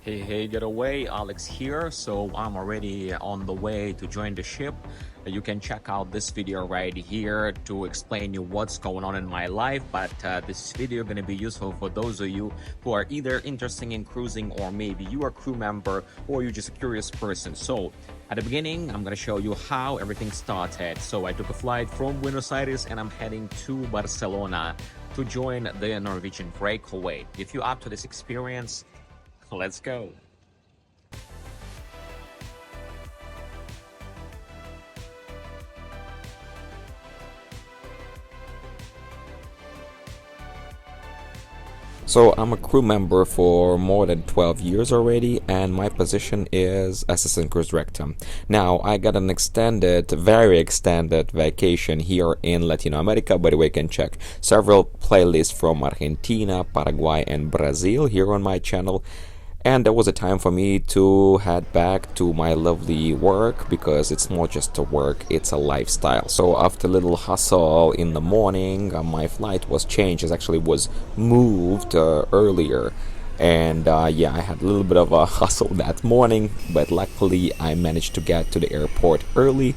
Hey, getaway, Alex here. So I'm already on the way to join the ship. You can check out this video right here to explain you what's going on in my life. But this video is going to be useful for those of you who are either interested in cruising, or maybe you are a crew member, or you're just a curious person. So at the beginning, I'm going to show you how everything started. So I took a flight from Buenos Aires and I'm heading to Barcelona to join the Norwegian Breakaway. If you're up to this experience, let's go. So I'm a crew member for more than 12 years already, and my position is assistant cruise director. Now I got an very extended vacation here in Latin America. By the way, you can check several playlists from Argentina, Paraguay and Brazil here on my channel. And there was a time for me to head back to my lovely work, because it's not just a work, it's a lifestyle. So after a little hustle in the morning, my flight was changed. It actually was moved earlier. And yeah, I had a little bit of a hustle that morning, but luckily I managed to get to the airport early.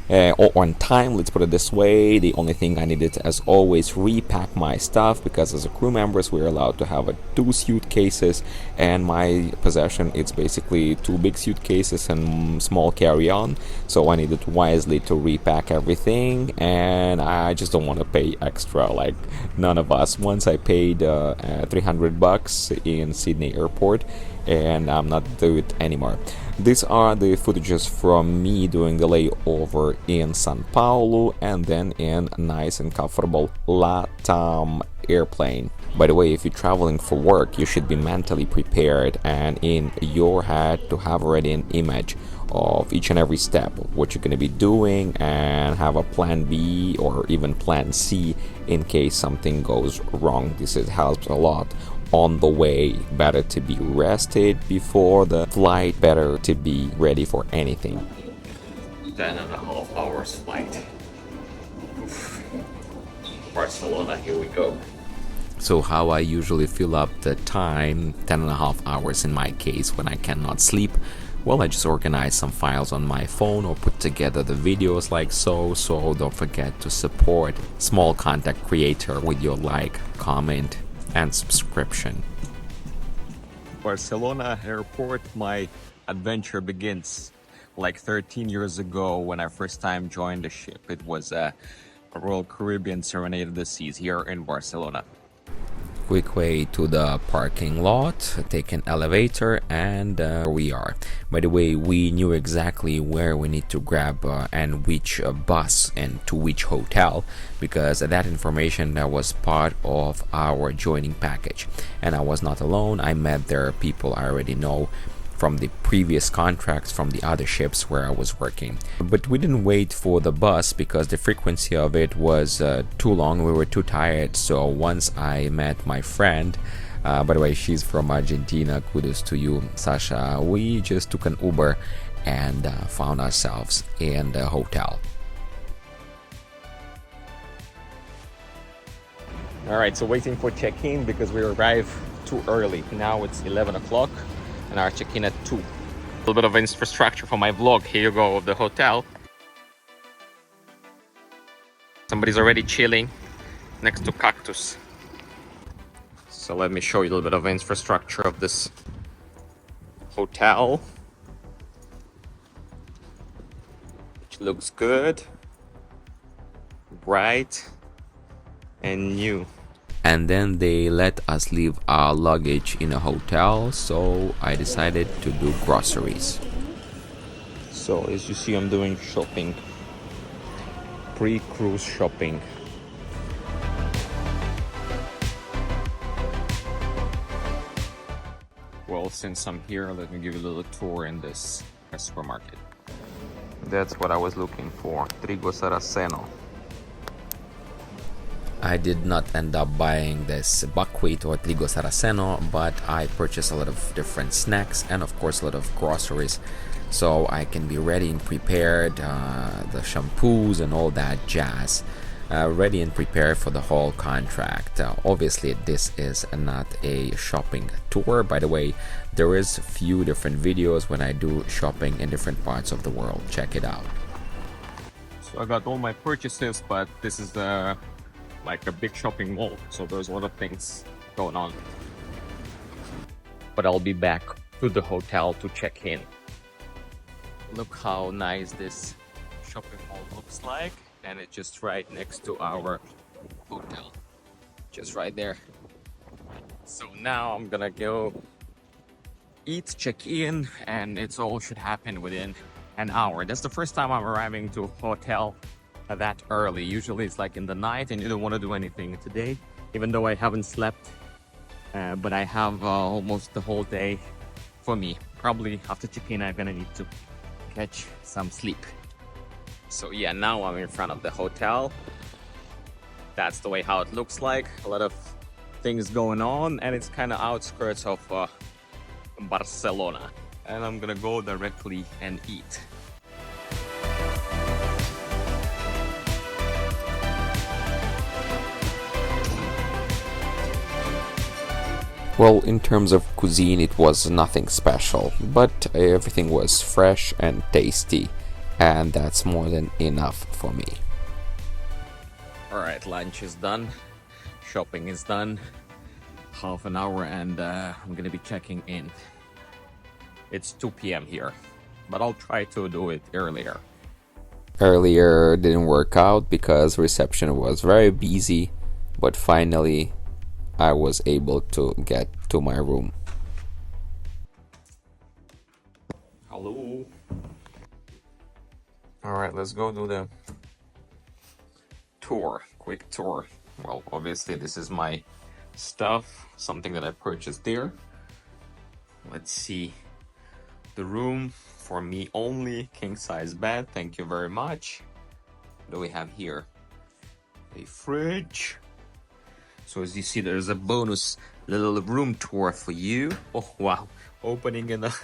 Or on time, let's put it this way. The only thing I needed, as always, repack my stuff, because as a crew members we're allowed to have 2 suitcases, and my possession, it's basically 2 big suitcases and small carry-on. So I needed wisely to repack everything, and I just don't want to pay extra, like none of us. Once I paid $300 in Sydney airport, and I'm not doing it anymore. These are the footages from me doing the layover in São Paulo, and then in a nice and comfortable LATAM airplane. By the way, if you're traveling for work, you should be mentally prepared and in your head to have already an image of each and every step of what you're going to be doing, and have a plan B or even plan C in case something goes wrong. This helps a lot on the way. Better to be rested before the flight, better to be ready for anything. 10.5 hours flight. Oof. Barcelona, here we go. So how I usually fill up the time, 10.5 hours in my case, when I cannot sleep? Well, I just organize some files on my phone or put together the videos like so. So don't forget to support small content creator with your like, comment and subscription. Barcelona airport, my adventure begins like 13 years ago when I first time joined the ship. It was a Royal Caribbean Serenade of the Seas here in Barcelona. Quick way to the parking lot, take an elevator, and we are. By the way, we knew exactly where we need to grab and which bus and to which hotel, because that information that was part of our joining package. And I was not alone. I met there people I already know from the previous contracts from the other ships where I was working. But we didn't wait for the bus because the frequency of it was too long. We were too tired. So once I met my friend, by the way, she's from Argentina, kudos to you, Sasha, we just took an Uber and found ourselves in the hotel. All right, so waiting for check-in because we arrived too early. Now it's 11 o'clock. And our check-in at 2. A little bit of infrastructure for my vlog. Here you go, of the hotel. Somebody's already chilling next to cactus. So let me show you a little bit of infrastructure of this hotel, which looks good, bright and new. And then they let us leave our luggage in a hotel, so I decided to do groceries. So as you see, I'm doing shopping, pre-cruise shopping. Well, since I'm here, let me give you a little tour in this supermarket. That's what I was looking for, trigo saraceno. I did not end up buying this buckwheat or trigo saraceno, but I purchased a lot of different snacks and of course a lot of groceries, so I can be ready and prepared, the shampoos and all that jazz. ready and prepared for the whole contract. Obviously, this is not a shopping tour. By the way, there is few different videos when I do shopping in different parts of the world. Check it out. So I got all my purchases, but this is like a big shopping mall, so there's a lot of things going on. But I'll be back to the hotel to check in. Look how nice this shopping mall looks like, and it's just right next to our hotel, just right there. So now I'm gonna go eat, check in, and it's all should happen within an hour. That's the first time I'm arriving to a hotel that early. Usually it's like in the night and you don't want to do anything. Today, even though I haven't slept, but I have almost the whole day for me. Probably after check-in I'm gonna need to catch some sleep. So yeah, now I'm in front of the hotel. That's the way how it looks like. A lot of things going on, and it's kind of outskirts of Barcelona. And I'm gonna go directly and eat. Well, in terms of cuisine, it was nothing special, but everything was fresh and tasty, and that's more than enough for me. Alright, lunch is done, shopping is done, half an hour, and I'm gonna be checking in. It's 2 p.m. here, but I'll try to do it earlier. Earlier didn't work out because reception was very busy, but finally I was able to get to my room. Hello. Alright, let's go do the tour, quick tour. Well, obviously this is my stuff, something that I purchased there. Let's see. The room for me only, king size bed, thank you very much. What do we have here? A fridge. So as you see, there's a bonus little room tour for you. Oh wow, opening in the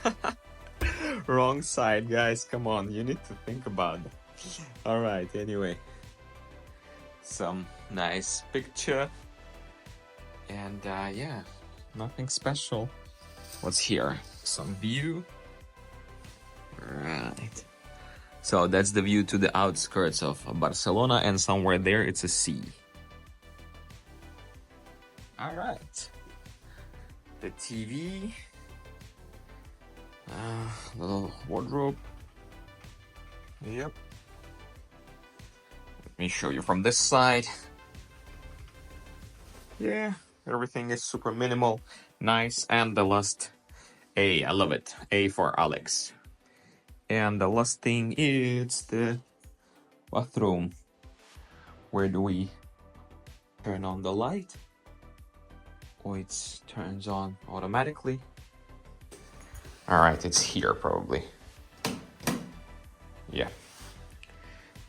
wrong side, guys. Come on, you need to think about it. All right, anyway, some nice picture, and yeah, nothing special. What's here? Some view. Right. So that's the view to the outskirts of Barcelona, and somewhere there it's a sea. All right. The TV. Little wardrobe. Yep. Let me show you from this side. Yeah, everything is super minimal, nice, and the last A, I love it. A for Alex. And the last thing is the bathroom. Where do we turn on the light? Oh, it turns on automatically. All right, it's here probably. Yeah,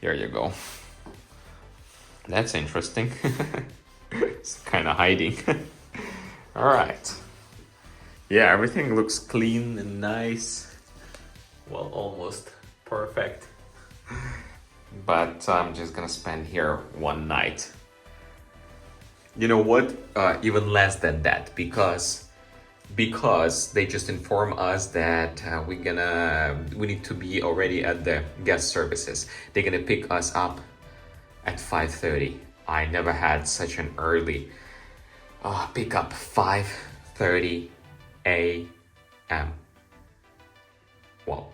here you go. That's interesting. It's kind of hiding. All right. Yeah, everything looks clean and nice. Well, almost perfect. But I'm just gonna spend here one night. You know what? Even less than that, because they just inform us that we need to be already at the guest services. They're gonna pick us up at 5:30. I never had such an early pickup. 5:30 a.m. Wow.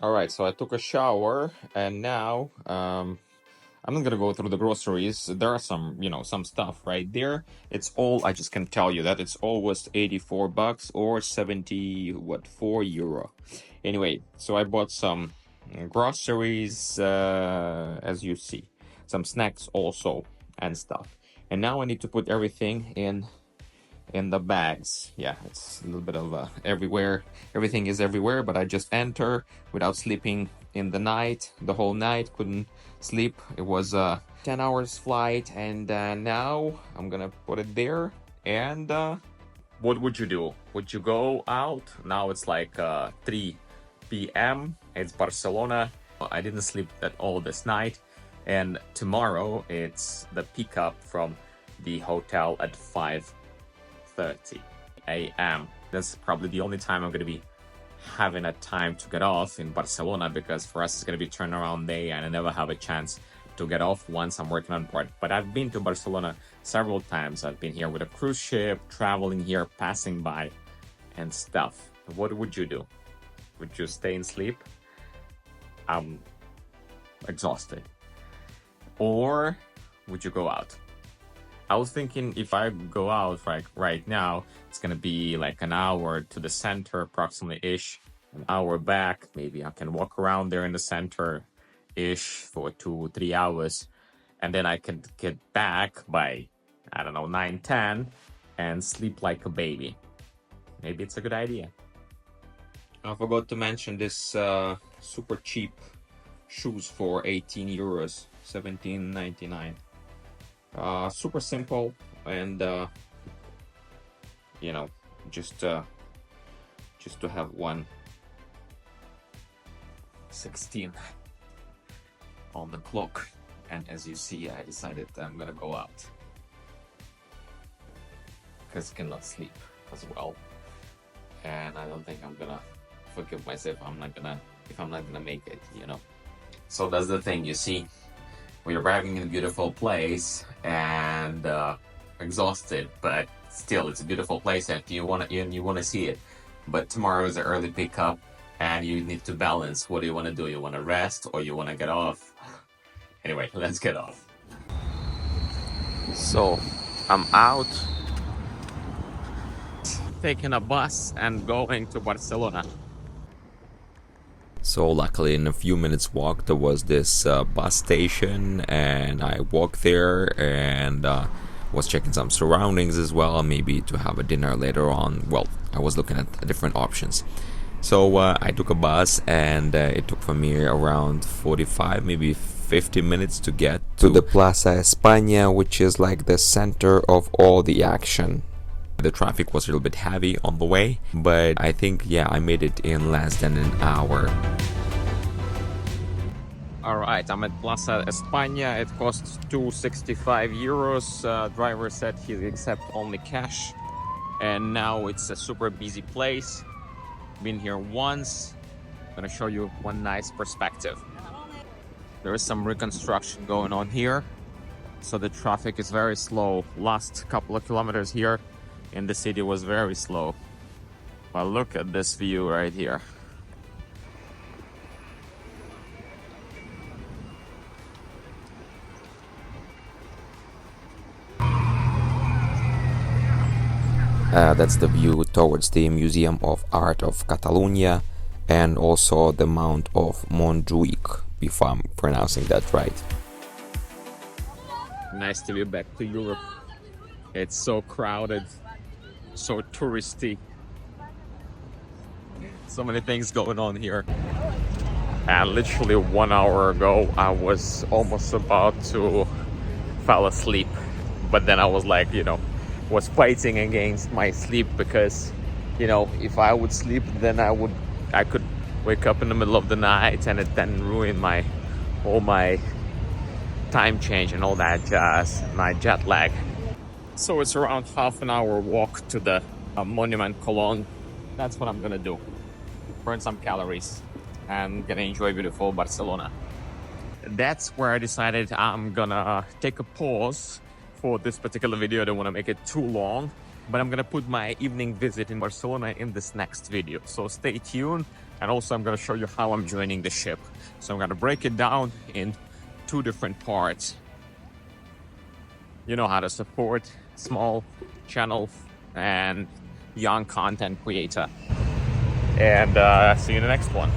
All right, so I took a shower, and now I'm not gonna go through the groceries. There are some, some stuff right there. It's all, I just can tell you that it's almost 84 bucks or 4 euro. Anyway, so I bought some groceries, as you see, some snacks also and stuff. And now I need to put everything in the bags. Yeah, it's a little bit of everywhere. Everything is everywhere, but I just enter without sleeping in the night, the whole night, couldn't sleep. It was a 10 hours flight, and now I'm gonna put it there. And what would you do? Would you go out? Now it's like 3 p.m. It's Barcelona. I didn't sleep at all this night, And tomorrow it's the pickup from the hotel at 5:30 a.m. That's probably the only time I'm going to be having a time to get off in Barcelona, because for us it's going to be turnaround day and I never have a chance to get off once I'm working on board. But I've been to Barcelona several times. I've been here with a cruise ship, traveling here, passing by and stuff. What would you do? Would you stay and sleep? I'm exhausted. Or would you go out? I was thinking if I go out right now, it's gonna be like an hour to the center approximately-ish, an hour back. Maybe I can walk around there in the center-ish for 2-3 hours. And then I can get back by, I don't know, 9-10 and sleep like a baby. Maybe it's a good idea. I forgot to mention this super cheap shoes for 18 euros, 17.99. Super simple and you know, just to have 1:16 on the clock. And as you see, I decided I'm gonna go out because I cannot sleep as well, and I don't think I'm gonna forgive myself if I'm not gonna make it, you know. So that's the thing, you see, we're arriving in a beautiful place and exhausted, but still it's a beautiful place and you want to see it. But tomorrow is an early pickup and you need to balance. What do you want to do? You want to rest or you want to get off? Anyway, let's get off. So I'm out, taking a bus and going to Barcelona. So luckily in a few minutes walk there was this bus station, and I walked there and was checking some surroundings as well, maybe to have a dinner later on. Well, I was looking at different options. So I took a bus and it took for me around 45, maybe 50 minutes to get to the Plaza España, which is like the center of all the action. The traffic was a little bit heavy on the way, but I think, yeah, I made it in less than an hour. Alright, I'm at Plaza España. It costs 265 euros. Driver said he accepts only cash. And now it's a super busy place. Been here once. I'm gonna show you one nice perspective. There is some reconstruction going on here, so the traffic is very slow. Last couple of kilometers here in the city was very slow. But look at this view right here. That's the view towards the Museum of Art of Catalonia and also the Mount of Montjuic, if I'm pronouncing that right. Nice to be back to Europe. It's so crowded, so touristy. So many things going on here. And literally 1 hour ago, I was almost about to fall asleep. But then I was like, was fighting against my sleep because, if I would sleep, then I could wake up in the middle of the night and it then ruin all my time change and all that jazz, my jet lag. So it's around half an hour walk to the Monument Colón. That's what I'm gonna do. Burn some calories and gonna enjoy beautiful Barcelona. That's where I decided I'm gonna take a pause for this particular video. I don't want to make it too long, but I'm gonna put my evening visit in Barcelona in this next video, so stay tuned. And also I'm gonna show you how I'm joining the ship. So I'm gonna break it down in 2 different parts. You know how to support small channel and young content creator. And see you in the next one.